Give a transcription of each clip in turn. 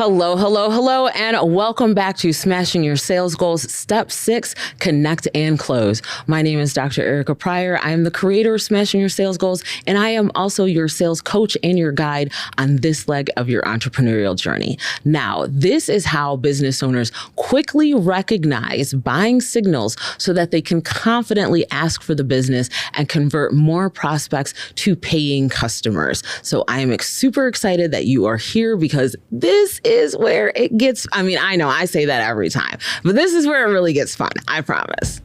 Hello, hello, hello, and welcome back to Smashing Your Sales Goals, Step 6, Connect and Close. My name is Dr. Erica Pryor. I am the creator of Smashing Your Sales Goals, and I am also your sales coach and your guide on this leg of your entrepreneurial journey. Now, this is how business owners quickly recognize buying signals so that they can confidently ask for the business and convert more prospects to paying customers. So I am super excited that you are here because this is where it gets, I know I say that every time, but this is where it really gets fun. I promise.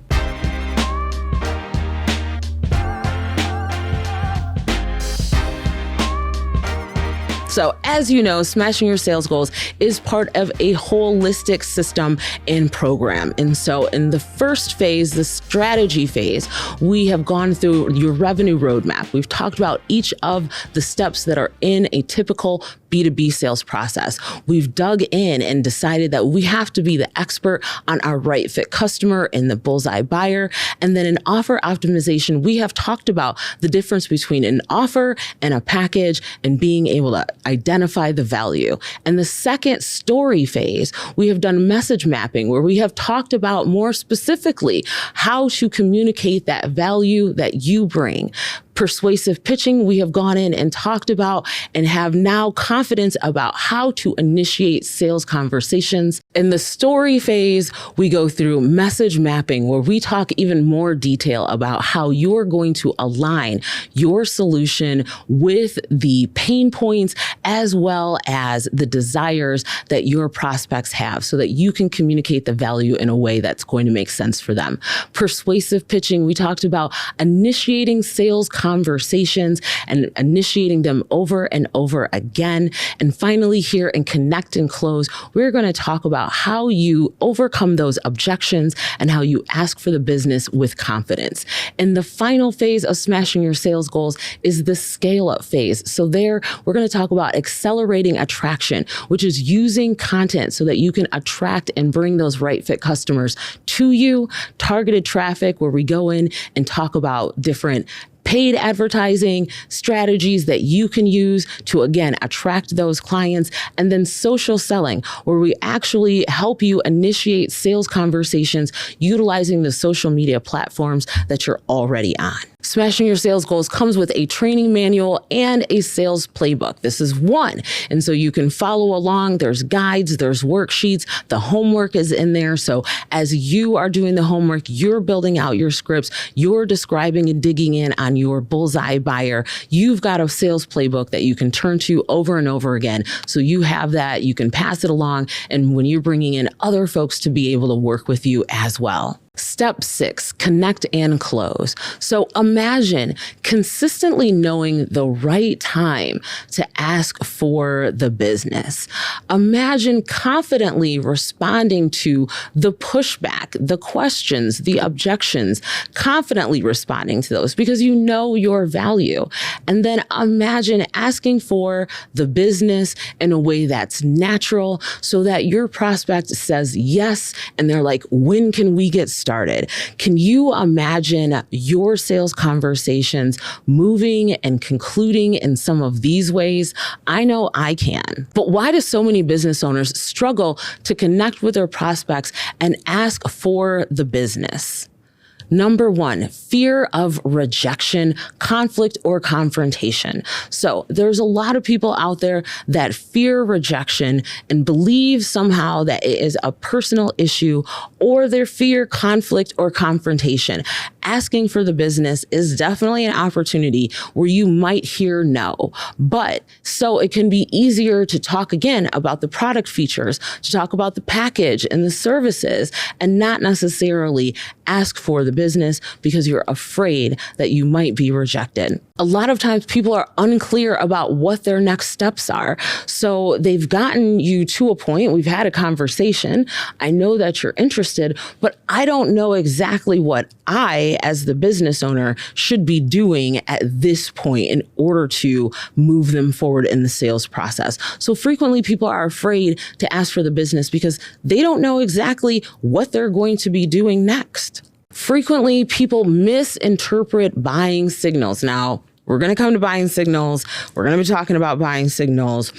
So as you know, Smashing Your Sales Goals is part of a holistic system and program. And so in the first phase, the strategy phase, we have gone through your revenue roadmap. We've talked about each of the steps that are in a typical B2B sales process. We've dug in and decided that we have to be the expert on our right fit customer and the bullseye buyer. And then in offer optimization, we have talked about the difference between an offer and a package and being able to identify the value. And the second story phase, we have done message mapping where we have talked about more specifically how to communicate that value that you bring. Persuasive pitching, we have gone in and talked about and have now confidence about how to initiate sales conversations. In the story phase, we go through message mapping where we talk even more detail about how you're going to align your solution with the pain points as well as the desires that your prospects have so that you can communicate the value in a way that's going to make sense for them. Persuasive pitching, we talked about initiating sales conversations and initiating them over and over again. And finally, here in Connect and Close, we're going to talk about how you overcome those objections and how you ask for the business with confidence. And the final phase of Smashing Your Sales Goals is the scale up phase. So there, we're going to talk about accelerating attraction, which is using content so that you can attract and bring those right fit customers to you. Targeted traffic, where we go in and talk about different paid advertising strategies that you can use to, again, attract those clients. And then social selling, where we actually help you initiate sales conversations utilizing the social media platforms that you're already on. Smashing Your Sales Goals comes with a training manual and a sales playbook. This is one. And so you can follow along. There's guides, there's worksheets. The homework is in there. So as you are doing the homework, you're building out your scripts, you're describing and digging in on your bullseye buyer. You've got a sales playbook that you can turn to over and over again. So you have that, you can pass it along. And when you're bringing in other folks to be able to work with you as well. Step 6, connect and close. So imagine consistently knowing the right time to ask for the business. Imagine confidently responding to the pushback, the questions, the objections, confidently responding to those because you know your value. And then imagine asking for the business in a way that's natural so that your prospect says yes. And they're like, when can we get started? Can you imagine your sales conversations moving and concluding in some of these ways? I know I can. But why do so many business owners struggle to connect with their prospects and ask for the business? Number one, fear of rejection, conflict, or confrontation. So there's a lot of people out there that fear rejection and believe somehow that it is a personal issue, or they fear conflict or confrontation. Asking for the business is definitely an opportunity where you might hear no. But so it can be easier to talk again about the product features, to talk about the package and the services, and not necessarily ask for the business because you're afraid that you might be rejected. A lot of times people are unclear about what their next steps are. So they've gotten you to a point, we've had a conversation, I know that you're interested, but I don't know exactly what I, as the business owner, should be doing at this point in order to move them forward in the sales process. So frequently people are afraid to ask for the business because they don't know exactly what they're going to be doing next. Frequently, people misinterpret buying signals. Now, We're going to come to buying signals. We're going to be talking about buying signals.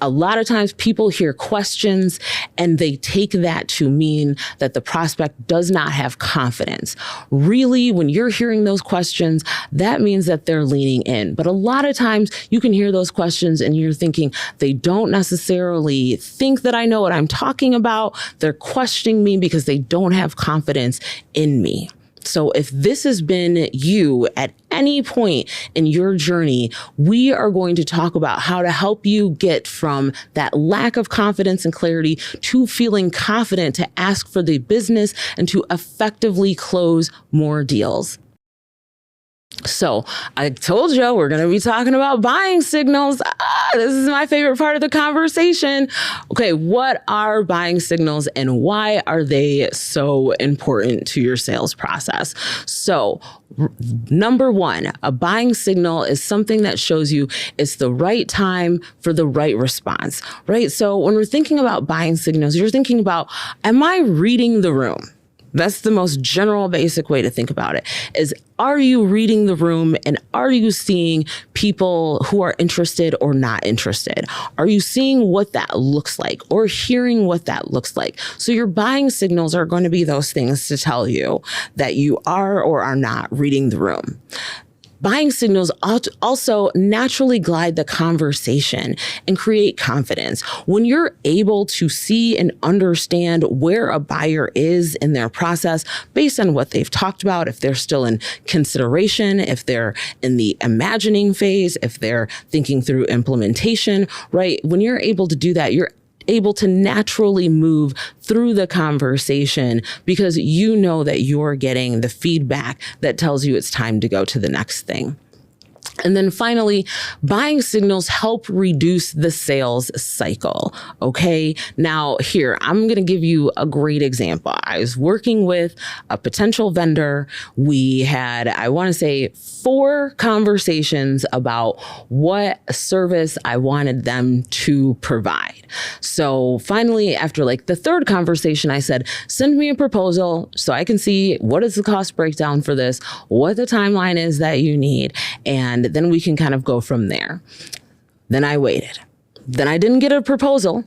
A lot of times people hear questions and they take that to mean that the prospect does not have confidence. Really, when you're hearing those questions, that means that they're leaning in. But a lot of times you can hear those questions and you're thinking they don't necessarily think that I know what I'm talking about. They're questioning me because they don't have confidence in me. So if this has been you at any point in your journey, we are going to talk about how to help you get from that lack of confidence and clarity to feeling confident to ask for the business and to effectively close more deals. So I told you we're going to be talking about buying signals. This is my favorite part of the conversation. Okay, what are buying signals and why are they so important to your sales process? So number one, a buying signal is something that shows you it's the right time for the right response, right? So when we're thinking about buying signals, you're thinking about, am I reading the room? That's the most general, basic way to think about it is, are you reading the room and are you seeing people who are interested or not interested? Are you seeing what that looks like or hearing what that looks like? So your buying signals are going to be those things to tell you that you are or are not reading the room. Buying signals also naturally glide the conversation and create confidence. When you're able to see and understand where a buyer is in their process based on what they've talked about, if they're still in consideration, if they're in the imagining phase, if they're thinking through implementation, right? When you're able to do that, you're able to naturally move through the conversation because you know that you're getting the feedback that tells you it's time to go to the next thing. And then finally, buying signals help reduce the sales cycle. Okay. Now here, I'm going to give you a great example. I was working with a potential vendor. We had, I want to say, 4 conversations about what service I wanted them to provide. So finally, after like the 3rd conversation, I said, send me a proposal so I can see what is the cost breakdown for this, what the timeline is that you need. And then we can kind of go from there. Then I waited. Then I didn't get a proposal.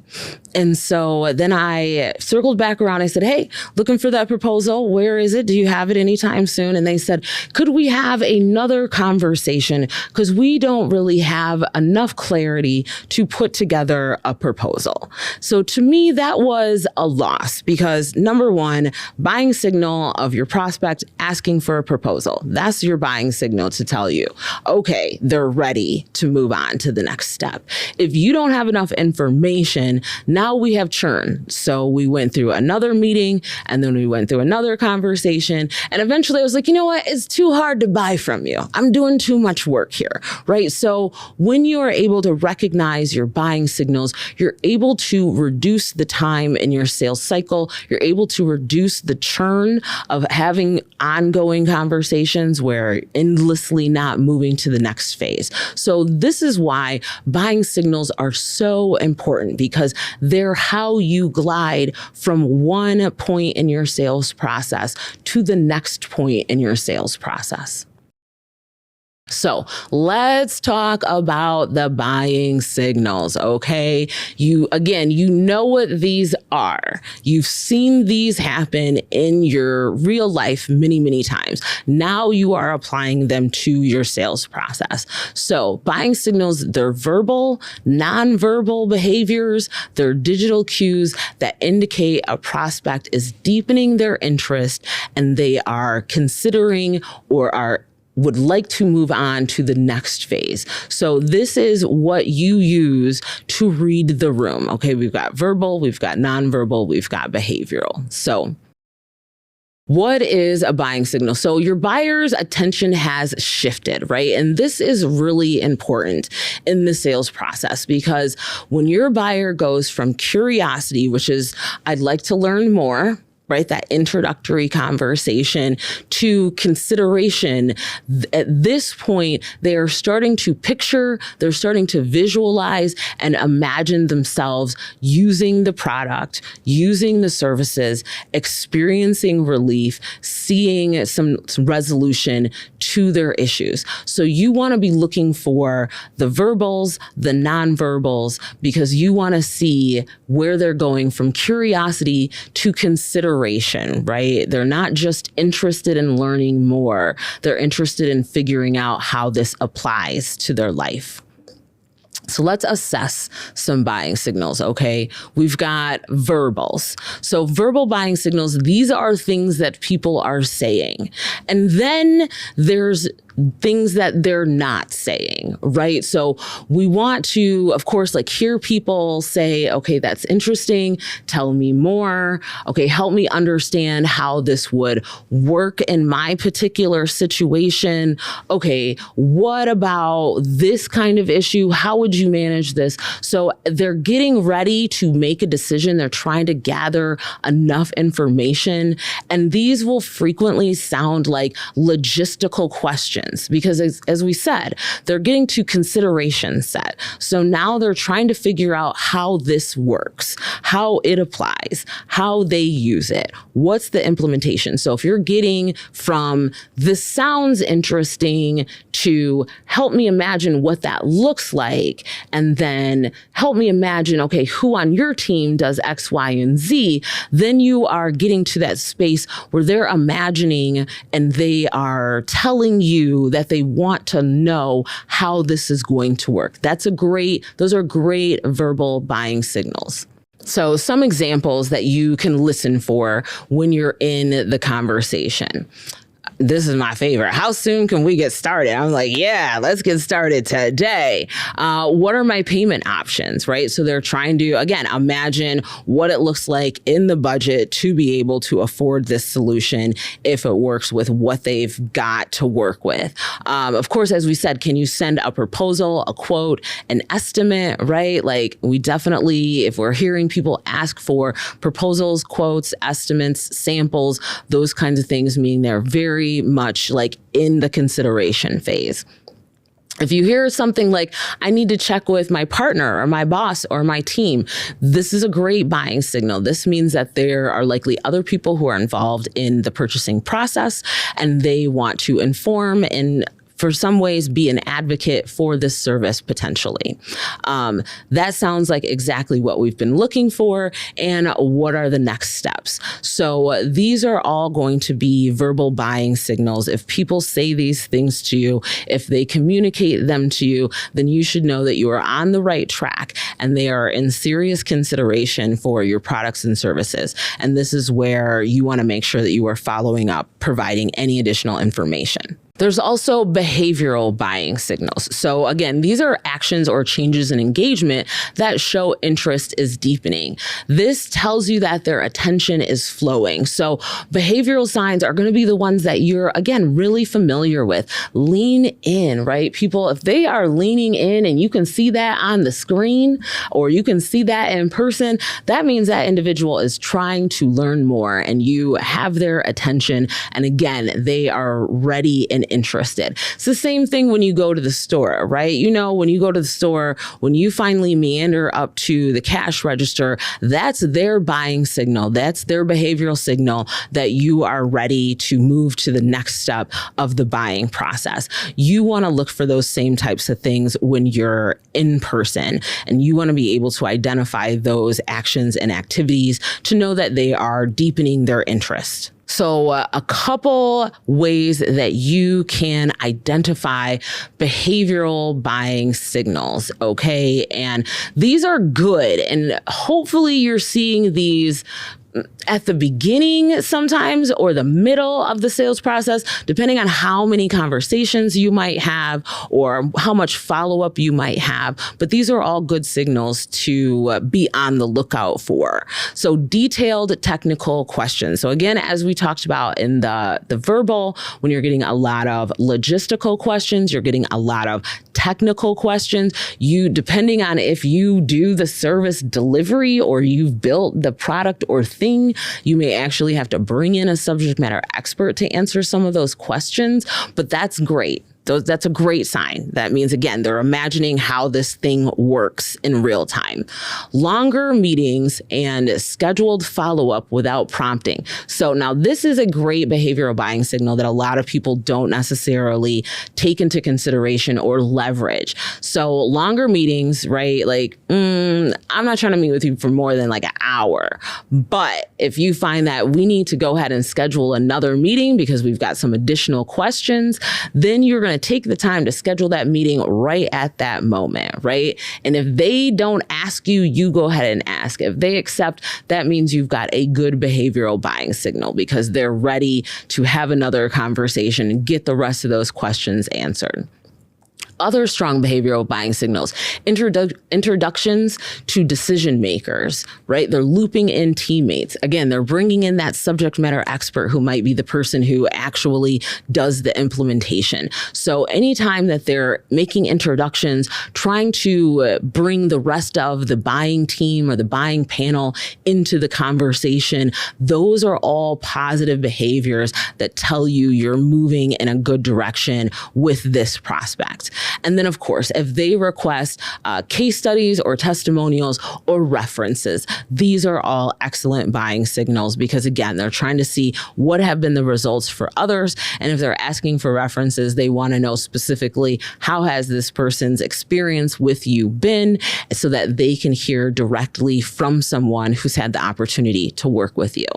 And so then I circled back around. I said, hey, looking for that proposal. Where is it? Do you have it anytime soon? And they said, could we have another conversation? Because we don't really have enough clarity to put together a proposal. So to me, that was a loss because number one, buying signal of your prospect asking for a proposal. That's your buying signal to tell you, okay, they're ready to move on to the next step. If you don't have enough information, now we have churn. So we went through another meeting and then we went through another conversation. And eventually I was like, you know what? It's too hard to buy from you. I'm doing too much work here, right? So when you are able to recognize your buying signals, you're able to reduce the time in your sales cycle. You're able to reduce the churn of having ongoing conversations where endlessly not moving to the next phase. So this is why buying signals are so important because they're how you glide from one point in your sales process to the next point in your sales process. So let's talk about the buying signals, okay? You know what these are. You've seen these happen in your real life many, many times. Now you are applying them to your sales process. So buying signals, they're verbal, nonverbal behaviors. They're digital cues that indicate a prospect is deepening their interest and they are considering or would like to move on to the next phase. So this is what you use to read the room. Okay, we've got verbal, we've got nonverbal, we've got behavioral. So what is a buying signal? So your buyer's attention has shifted, right? And this is really important in the sales process because when your buyer goes from curiosity, which is, I'd like to learn more, right? That introductory conversation to consideration. At this point, they are starting to picture, they're starting to visualize and imagine themselves using the product, using the services, experiencing relief, seeing some resolution to their issues. So you want to be looking for the verbals, the nonverbals, because you want to see where they're going from curiosity to consideration, right? They're not just interested in learning more. They're interested in figuring out how this applies to their life. So let's assess some buying signals, okay? We've got verbals. So verbal buying signals, these are things that people are saying. And then there's things that they're not saying, right? So we want to, of course, like hear people say, okay, that's interesting. Tell me more. Okay, help me understand how this would work in my particular situation. Okay, what about this kind of issue? How would you manage this? So they're getting ready to make a decision. They're trying to gather enough information. And these will frequently sound like logistical questions because as we said, they're getting to consideration set. So now they're trying to figure out how this works, how it applies, how they use it. What's the implementation? So if you're getting from this sounds interesting to help me imagine what that looks like, and then help me imagine, okay, who on your team does X, Y, and Z, then you are getting to that space where they're imagining and they are telling you that they want to know how this is going to work. Those are great verbal buying signals. So some examples that you can listen for when you're in the conversation. This is my favorite. How soon can we get started? I'm like, yeah, let's get started today. What are my payment options, right? So they're trying to, again, imagine what it looks like in the budget to be able to afford this solution if it works with what they've got to work with. Of course, as we said, can you send a proposal, a quote, an estimate, right? Like we definitely, if we're hearing people ask for proposals, quotes, estimates, samples, those kinds of things mean they're very much like in the consideration phase. If you hear something like, I need to check with my partner or my boss or my team, this is a great buying signal. This means that there are likely other people who are involved in the purchasing process and they want to inform and for some ways be an advocate for this service potentially. That sounds like exactly what we've been looking for and what are the next steps. So these are all going to be verbal buying signals. If people say these things to you, if they communicate them to you, then you should know that you are on the right track and they are in serious consideration for your products and services. And this is where you want to make sure that you are following up, providing any additional information. There's also behavioral buying signals. So again, these are actions or changes in engagement that show interest is deepening. This tells you that their attention is flowing. So behavioral signs are going to be the ones that you're, again, really familiar with. Lean in, right? People, if they are leaning in and you can see that on the screen or you can see that in person, that means that individual is trying to learn more and you have their attention. And again, they are ready and interested. It's the same thing when you go to the store, right? You know, when you go to the store, when you finally meander up to the cash register, that's their buying signal. That's their behavioral signal that you are ready to move to the next step of the buying process. You want to look for those same types of things when you're in person, and you want to be able to identify those actions and activities to know that they are deepening their interest. So a couple ways that you can identify behavioral buying signals, okay? And these are good. And hopefully you're seeing these at the beginning sometimes or the middle of the sales process, depending on how many conversations you might have or how much follow-up you might have. But these are all good signals to be on the lookout for. So detailed technical questions. So again, as we talked about in the verbal, when you're getting a lot of logistical questions, you're getting a lot of technical questions. Depending on if you do the service delivery or you've built the product or thing. You may actually have to bring in a subject matter expert to answer some of those questions, but that's great. That's a great sign. That means, again, they're imagining how this thing works in real time. Longer meetings and scheduled follow-up without prompting. So now this is a great behavioral buying signal that a lot of people don't necessarily take into consideration or leverage. So longer meetings, right? Like, I'm not trying to meet with you for more than like an hour. But if you find that we need to go ahead and schedule another meeting because we've got some additional questions, then you're going to take the time to schedule that meeting right at that moment, right? And if they don't ask you, you go ahead and ask. If they accept, that means you've got a good behavioral buying signal because they're ready to have another conversation and get the rest of those questions answered. Other strong behavioral buying signals, introductions to decision makers, right? They're looping in teammates. Again, they're bringing in that subject matter expert who might be the person who actually does the implementation. So anytime that they're making introductions, trying to bring the rest of the buying team or the buying panel into the conversation, those are all positive behaviors that tell you you're moving in a good direction with this prospect. And then, of course, if they request case studies or testimonials or references, these are all excellent buying signals because, again, they're trying to see what have been the results for others. And if they're asking for references, they want to know specifically how has this person's experience with you been so that they can hear directly from someone who's had the opportunity to work with you.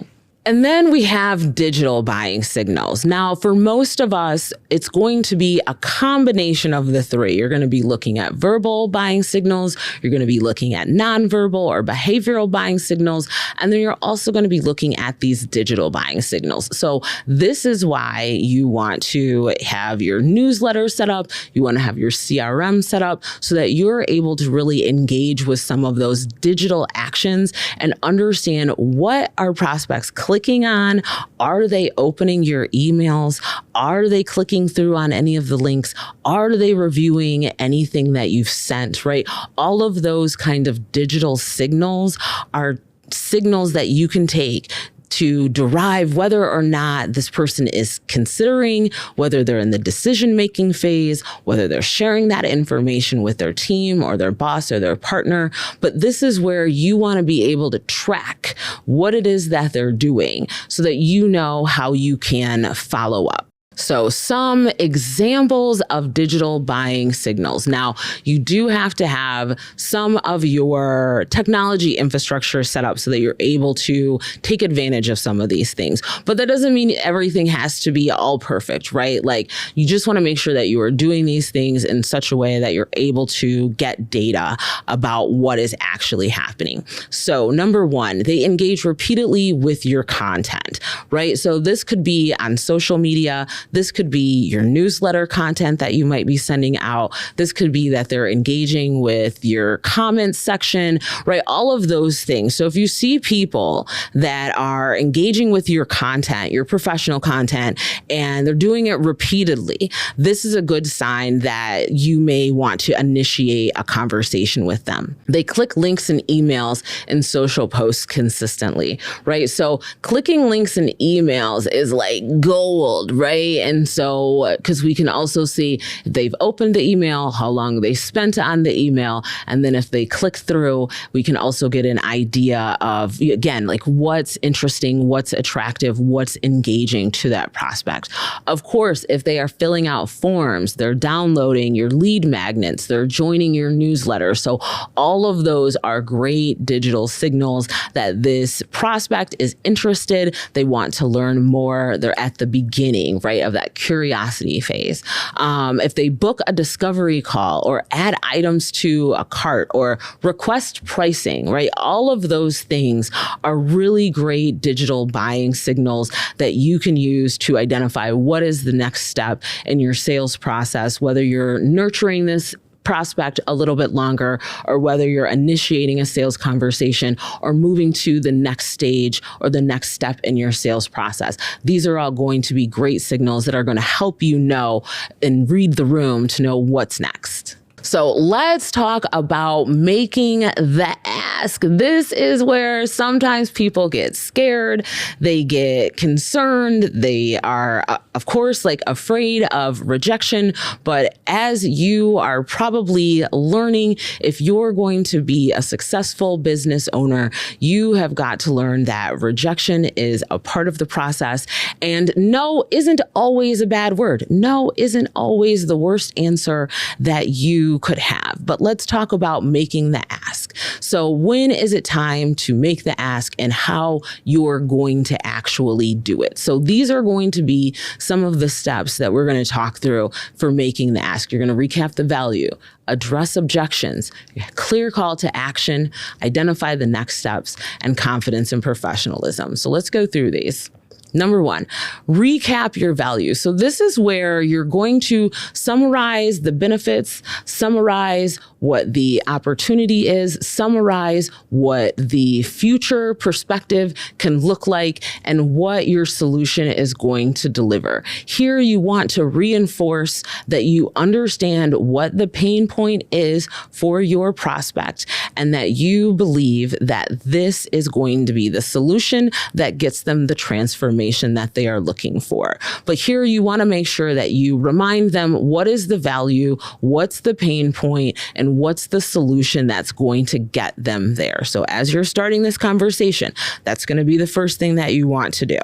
And then we have digital buying signals. Now, for most of us, it's going to be a combination of the three. You're going to be looking at verbal buying signals. You're going to be looking at nonverbal or behavioral buying signals. And then you're also going to be looking at these digital buying signals. So this is why you want to have your newsletter set up. You want to have your CRM set up so that you're able to really engage with some of those digital actions and understand what our prospects clicking on. Are they opening your emails? Are they clicking through on any of the links? Are they reviewing anything that you've sent, right? All of those kind of digital signals are signals that you can take to derive whether or not this person is considering, whether they're in the decision-making phase, whether they're sharing that information with their team or their boss or their partner. But this is where you want to be able to track what it is that they're doing so that you know how you can follow up. So some examples of digital buying signals. Now, you do have to have some of your technology infrastructure set up so that you're able to take advantage of some of these things. But that doesn't mean everything has to be all perfect, right? Like you just want to make sure that you are doing these things in such a way that you're able to get data about what is actually happening. So number one, they engage repeatedly with your content, right? So this could be on social media. This could be your newsletter content that you might be sending out. This could be that they're engaging with your comments section, right? All of those things. So if you see people that are engaging with your content, your professional content, and they're doing it repeatedly, this is a good sign that you may want to initiate a conversation with them. They click links and emails in social posts consistently, right? So clicking links and emails is like gold, right? And so, because we can also see if they've opened the email, how long they spent on the email. And then if they click through, we can also get an idea of, again, like what's interesting, what's attractive, what's engaging to that prospect. Of course, if they are filling out forms, they're downloading your lead magnets, they're joining your newsletter. So all of those are great digital signals that this prospect is interested. They want to learn more. They're at the beginning, right, of that curiosity phase. If they book a discovery call or add items to a cart or request pricing, right? All of those things are really great digital buying signals that you can use to identify what is the next step in your sales process, whether you're nurturing this prospect a little bit longer, or whether you're initiating a sales conversation or moving to the next stage or the next step in your sales process. These are all going to be great signals that are going to help you know and read the room to know what's next. So let's talk about making the ask. This is where sometimes people get scared, they get concerned, they are, of course, like afraid of rejection. But as you are probably learning, if you're going to be a successful business owner, you have got to learn that rejection is a part of the process. And no isn't always a bad word. No isn't always the worst answer that you could have. But let's talk about making the ask. So when is it time to make the ask and how you're going to actually do it? So these are going to be some of the steps that we're going to talk through for making the ask. You're going to recap the value, address objections, clear call to action, identify the next steps, and confidence and professionalism. So let's go through these. Number one, recap your value. So this is where you're going to summarize the benefits, summarize what the opportunity is, summarize what the future perspective can look like, and what your solution is going to deliver. Here you want to reinforce that you understand what the pain point is for your prospect and that you believe that this is going to be the solution that gets them the transformation that they are looking for. But here you want to make sure that you remind them what is the value, what's the pain point, and what's the solution that's going to get them there. So as you're starting this conversation, that's going to be the first thing that you want to do.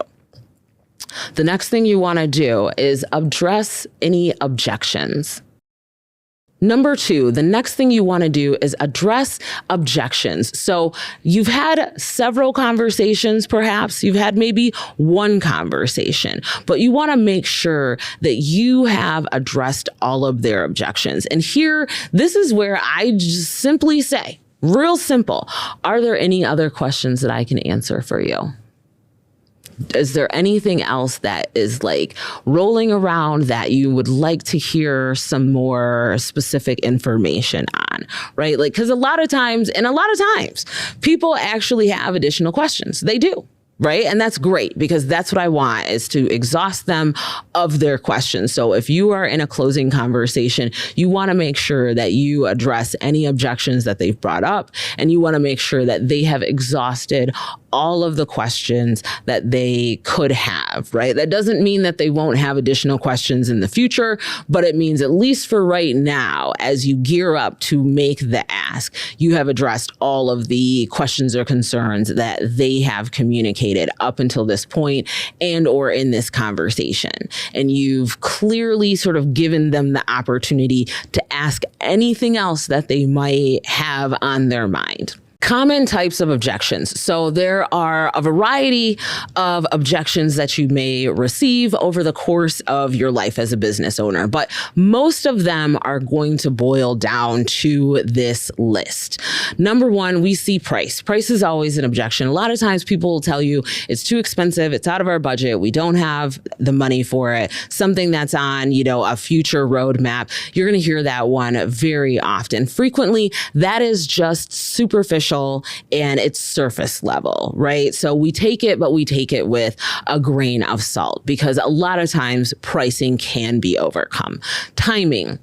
The next thing you want to do is address any objections. Number two, the next thing you want to do is address objections. So you've had several conversations, perhaps you've had maybe one conversation, but you want to make sure that you have addressed all of their objections. And here, this is where I just simply say, real simple, are there any other questions that I can answer for you? Is there anything else that is like rolling around that you would like to hear some more specific information on, right? Like, because a lot of times, people actually have additional questions. They do. Right. And that's great because that's what I want is to exhaust them of their questions. So if you are in a closing conversation, you want to make sure that you address any objections that they've brought up, and you want to make sure that they have exhausted all of the questions that they could have, right? That doesn't mean that they won't have additional questions in the future, but it means at least for right now, as you gear up to make the ask, you have addressed all of the questions or concerns that they have communicated up until this point and or in this conversation. And you've clearly sort of given them the opportunity to ask anything else that they might have on their mind. Common types of objections. So there are a variety of objections that you may receive over the course of your life as a business owner, but most of them are going to boil down to this list. Number one, we see price. Price is always an objection. A lot of times people will tell you it's too expensive, it's out of our budget, we don't have the money for it, something that's on, a future roadmap. You're going to hear that one very often. Frequently, that is just superficial and it's surface level, right? So we take it, but we take it with a grain of salt because a lot of times pricing can be overcome. Timing.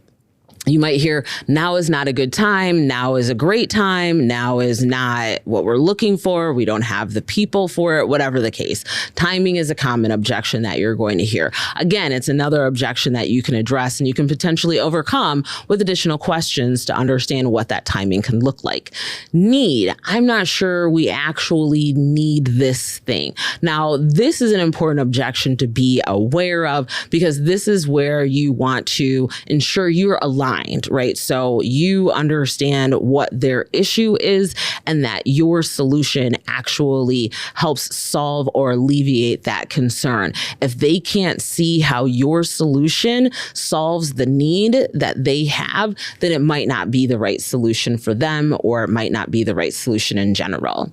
You might hear, now is not a good time. Now is a great time. Now is not what we're looking for. We don't have the people for it, whatever the case. Timing is a common objection that you're going to hear. Again, it's another objection that you can address and you can potentially overcome with additional questions to understand what that timing can look like. Need. I'm not sure we actually need this thing. Now, this is an important objection to be aware of because this is where you want to ensure you're aligned. Right? So you understand what their issue is and that your solution actually helps solve or alleviate that concern. If they can't see how your solution solves the need that they have, then it might not be the right solution for them or it might not be the right solution in general.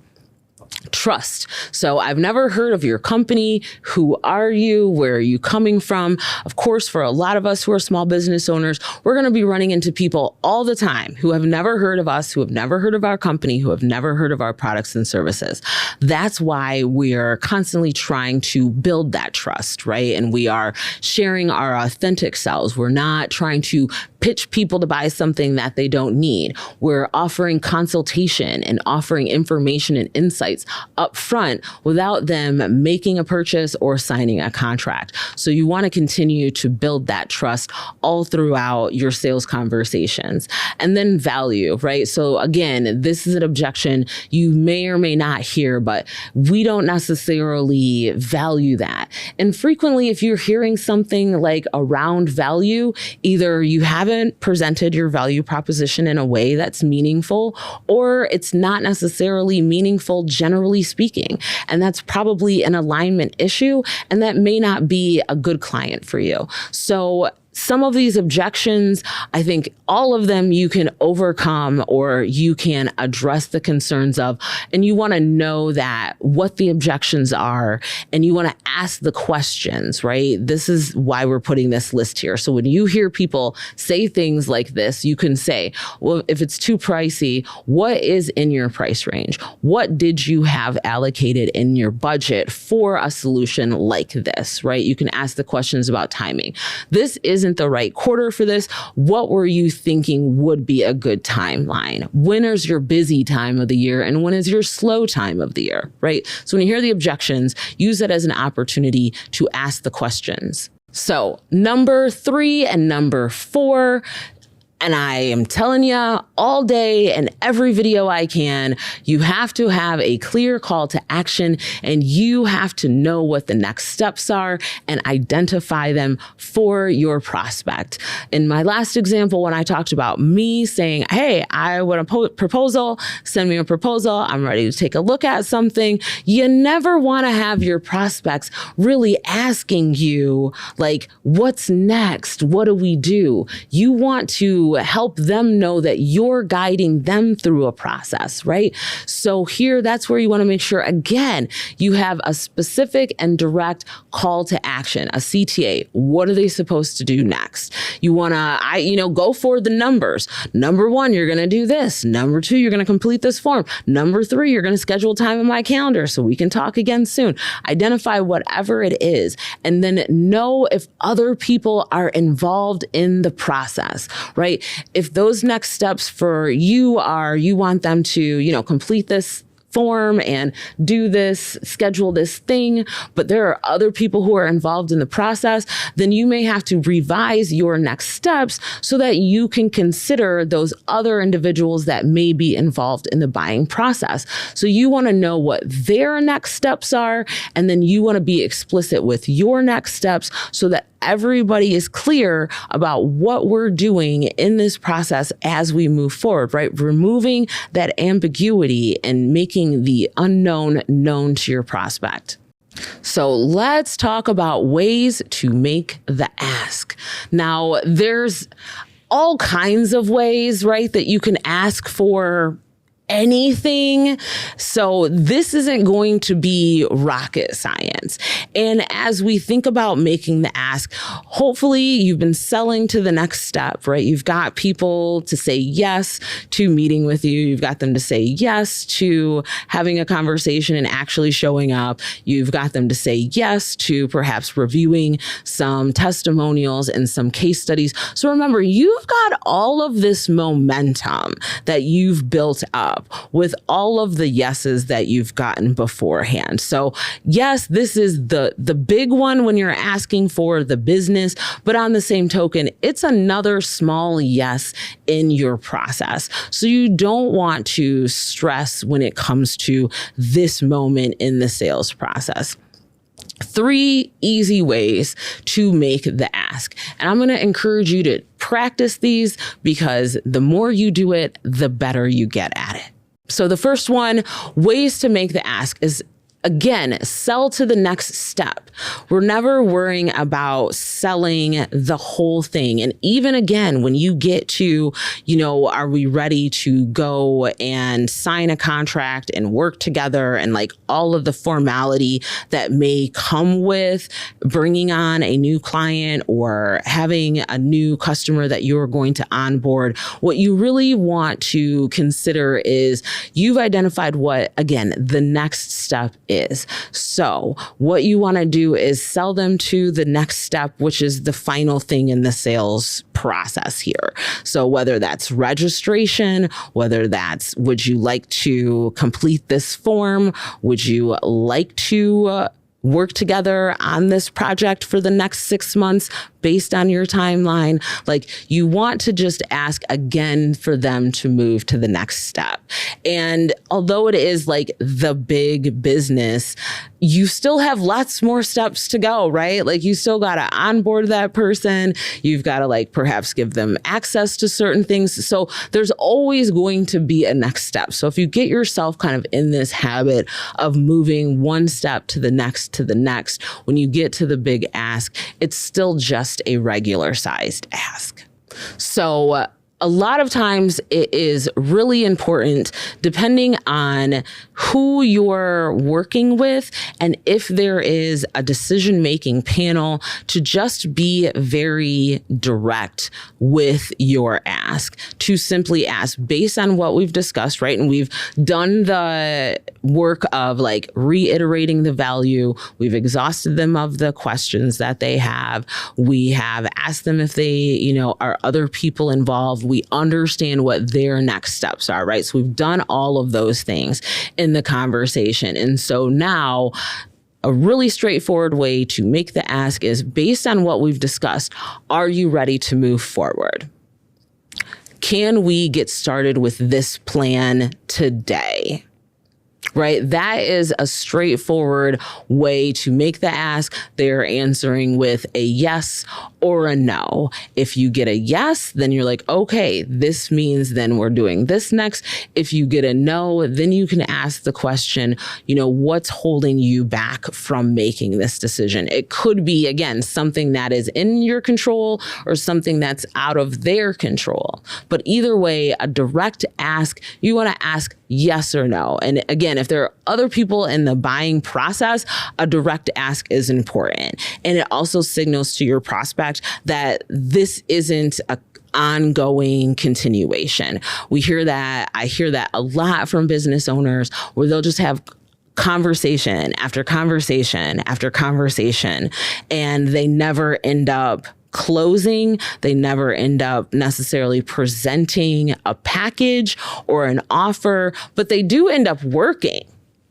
Trust. So I've never heard of your company. Who are you? Where are you coming from? Of course, for a lot of us who are small business owners, we're going to be running into people all the time who have never heard of us, who have never heard of our company, who have never heard of our products and services. That's why we are constantly trying to build that trust, right? And we are sharing our authentic selves. We're not trying to pitch people to buy something that they don't need. We're offering consultation and offering information and insights up front without them making a purchase or signing a contract. So you want to continue to build that trust all throughout your sales conversations. And then value, right? So again, this is an objection you may or may not hear, but we don't necessarily value that. And frequently, if you're hearing something like around value, either you haven't presented your value proposition in a way that's meaningful, or it's not necessarily meaningful generally speaking. And that's probably an alignment issue, and that may not be a good client for you. So some of these objections, I think all of them you can overcome, or you can address the concerns of, and you want to know that what the objections are, and you want to ask the questions, right? This is why we're putting this list here. So when you hear people say things like this, you can say, well, if it's too pricey, what is in your price range? What did you have allocated in your budget for a solution like this, right? You can ask the questions about timing. This isn't the right quarter for this. What were you thinking would be a good timeline? When is your busy time of the year, and when is your slow time of the year, right? So when you hear the objections, use it as an opportunity to ask the questions. So number 3 and number 4, and I am telling you all day and every video I can, you have to have a clear call to action, and you have to know what the next steps are and identify them for your prospect. In my last example, when I talked about me saying, hey, I want a proposal, send me a proposal, I'm ready to take a look at something. You never want to have your prospects really asking you, like, what's next? What do we do? You want to help them know that you're guiding them through a process, right? So here, that's where you want to make sure, again, you have a specific and direct call to action, a CTA. What are they supposed to do next? You want to, go for the numbers. Number 1, you're going to do this. Number 2, you're going to complete this form. Number 3, you're going to schedule time in my calendar so we can talk again soon. Identify whatever it is, and then know if other people are involved in the process, right? If those next steps for you are, you want them to, complete this form and do this, schedule this thing, but there are other people who are involved in the process, then you may have to revise your next steps so that you can consider those other individuals that may be involved in the buying process. So you want to know what their next steps are, and then you want to be explicit with your next steps so that everybody is clear about what we're doing in this process as we move forward, right? Removing that ambiguity and making the unknown known to your prospect. So let's talk about ways to make the ask. Now, there's all kinds of ways, right, that you can ask for anything. So this isn't going to be rocket science. And as we think about making the ask, hopefully you've been selling to the next step, right? You've got people to say yes to meeting with you. You've got them to say yes to having a conversation and actually showing up. You've got them to say yes to perhaps reviewing some testimonials and some case studies. So remember, you've got all of this momentum that you've built up with all of the yeses that you've gotten beforehand. So yes, this is the big one when you're asking for the business, but on the same token, it's another small yes in your process. So you don't want to stress when it comes to this moment in the sales process. 3 easy ways to make the ask. And I'm going to encourage you to practice these, because the more you do it, the better you get at it. So the first one, ways to make the ask, is Again, sell to the next step. We're never worrying about selling the whole thing. And even again, when you get to, are we ready to go and sign a contract and work together and like all of the formality that may come with bringing on a new client or having a new customer that you're going to onboard, what you really want to consider is you've identified what, again, the next step is. So what you want to do is sell them to the next step, which is the final thing in the sales process here. So whether that's registration, whether that's, would you like to complete this form? Would you like to work together on this project for the next 6 months based on your timeline? Like, you want to just ask again for them to move to the next step. And although it is like the big business, you still have lots more steps to go, right? Like, you still got to onboard that person. You've got to like perhaps give them access to certain things. So there's always going to be a next step. So if you get yourself kind of in this habit of moving one step to the next, when you get to the big ask, it's still just a regular sized ask. So a lot of times it is really important, depending on who you're working with and if there is a decision-making panel, to just be very direct with your ask, to simply ask based on what we've discussed, right? And we've done the work of like reiterating the value. We've exhausted them of the questions that they have. We have asked them if they, are other people involved. We understand what their next steps are, right? So we've done all of those things in the conversation. And so now a really straightforward way to make the ask is based on what we've discussed. Are you ready to move forward? Can we get started with this plan today? Right? That is a straightforward way to make the ask. They're answering with a yes or a no. If you get a yes, then you're like, okay, this means then we're doing this next. If you get a no, then you can ask the question, what's holding you back from making this decision? It could be, again, something that is in your control or something that's out of their control. But either way, a direct ask, you want to ask yes or no. And again, if there are other people in the buying process, a direct ask is important. And it also signals to your prospect that this isn't a ongoing continuation. I hear that a lot from business owners, where they'll just have conversation after conversation after conversation, and they never end up closing. They never end up necessarily presenting a package or an offer, but they do end up working,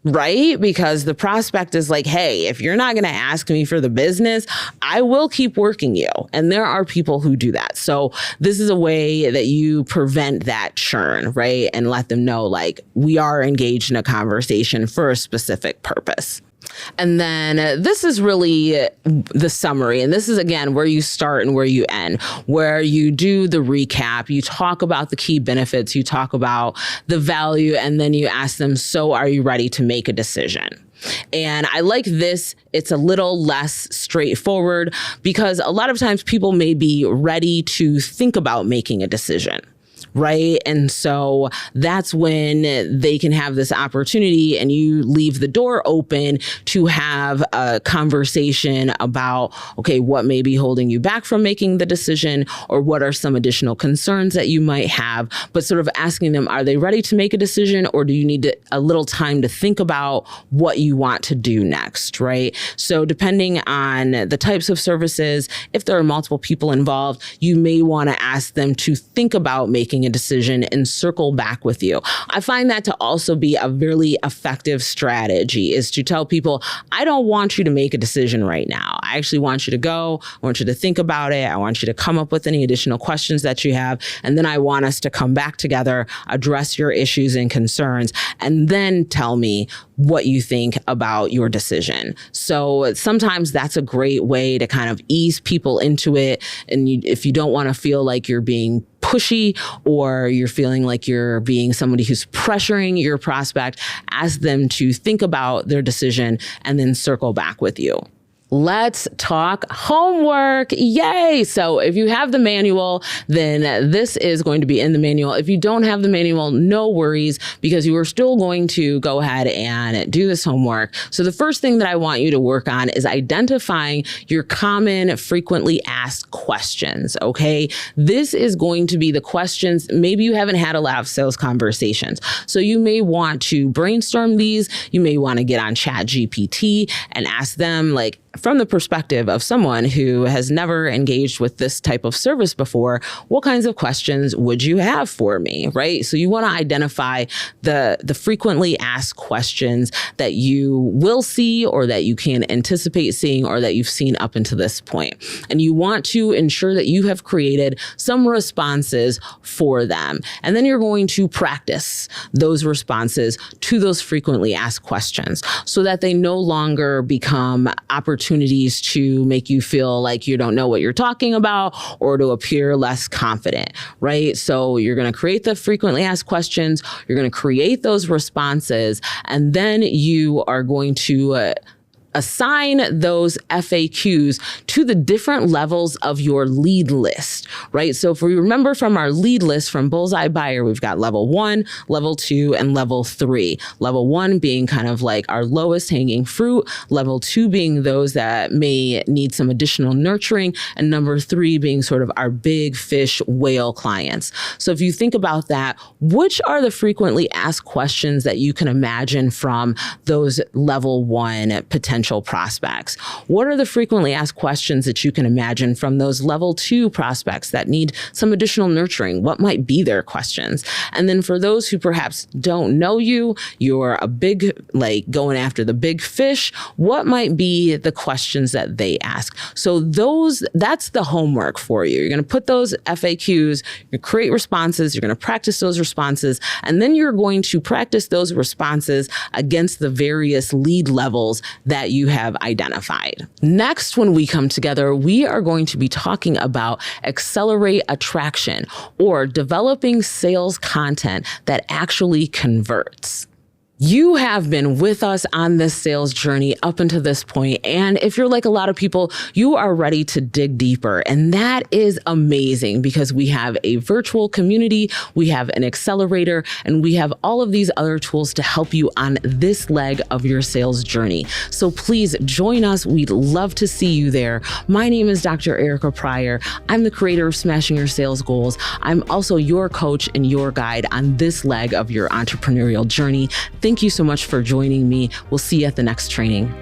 right? Because the prospect is like, hey, if you're not going to ask me for the business, I will keep working you. And there are people who do that. So this is a way that you prevent that churn, right? And let them know, like, we are engaged in a conversation for a specific purpose. And then this is really the summary. And this is, again, where you start and where you end, where you do the recap. You talk about the key benefits. You talk about the value. And then you ask them, so are you ready to make a decision? And I like this. It's a little less straightforward because a lot of times people may be ready to think about making a decision. Right. And so that's when they can have this opportunity, and you leave the door open to have a conversation about, okay, what may be holding you back from making the decision, or what are some additional concerns that you might have, but sort of asking them, are they ready to make a decision, or do you need a little time to think about what you want to do next? Right. So depending on the types of services, if there are multiple people involved, you may want to ask them to think about making a decision and circle back with you. I find that to also be a really effective strategy, is to tell people, I don't want you to make a decision right now. I actually want you to go. I want you to think about it. I want you to come up with any additional questions that you have. And then I want us to come back together, address your issues and concerns, and then tell me what you think about your decision. So sometimes that's a great way to kind of ease people into it. And if you don't want to feel like you're being pushy or you're feeling like you're being somebody who's pressuring your prospect, ask them to think about their decision and then circle back with you. Let's talk homework. Yay. So if you have the manual, then this is going to be in the manual. If you don't have the manual, no worries, because you are still going to go ahead and do this homework. So the first thing that I want you to work on is identifying your common frequently asked questions. Okay. This is going to be the questions. Maybe you haven't had a lot of sales conversations. So you may want to brainstorm these. You may want to get on ChatGPT and ask them, like, from the perspective of someone who has never engaged with this type of service before, what kinds of questions would you have for me, right? So you want to identify the frequently asked questions that you will see or that you can anticipate seeing or that you've seen up until this point. And you want to ensure that you have created some responses for them. And then you're going to practice those responses to those frequently asked questions so that they no longer become opportunities to make you feel like you don't know what you're talking about or to appear less confident, right? So you're going to create the frequently asked questions, you're going to create those responses, and then you are going to assign those FAQs to the different levels of your lead list, right? So if we remember from our lead list from Bullseye Buyer, we've got level 1, level 2, and level 3. Level 1 being kind of like our lowest hanging fruit, level 2 being those that may need some additional nurturing, and number 3 being sort of our big fish whale clients. So if you think about that, which are the frequently asked questions that you can imagine from those level 1 potential prospects? What are the frequently asked questions that you can imagine from those level 2 prospects that need some additional nurturing? What might be their questions? And then for those who perhaps don't know you, you're a big, like going after the big fish, what might be the questions that they ask? So that's the homework for you. You're going to put those FAQs, you create responses, you're going to practice those responses, and then you're going to practice those responses against the various lead levels that you have identified. Next, when we come together, we are going to be talking about accelerate attraction or developing sales content that actually converts. You have been with us on this sales journey up until this point. And if you're like a lot of people, you are ready to dig deeper. And that is amazing because we have a virtual community, we have an accelerator, and we have all of these other tools to help you on this leg of your sales journey. So please join us. We'd love to see you there. My name is Dr. Erica Pryor. I'm the creator of Smashing Your Sales Goals. I'm also your coach and your guide on this leg of your entrepreneurial journey. Thank you so much for joining me. We'll see you at the next training.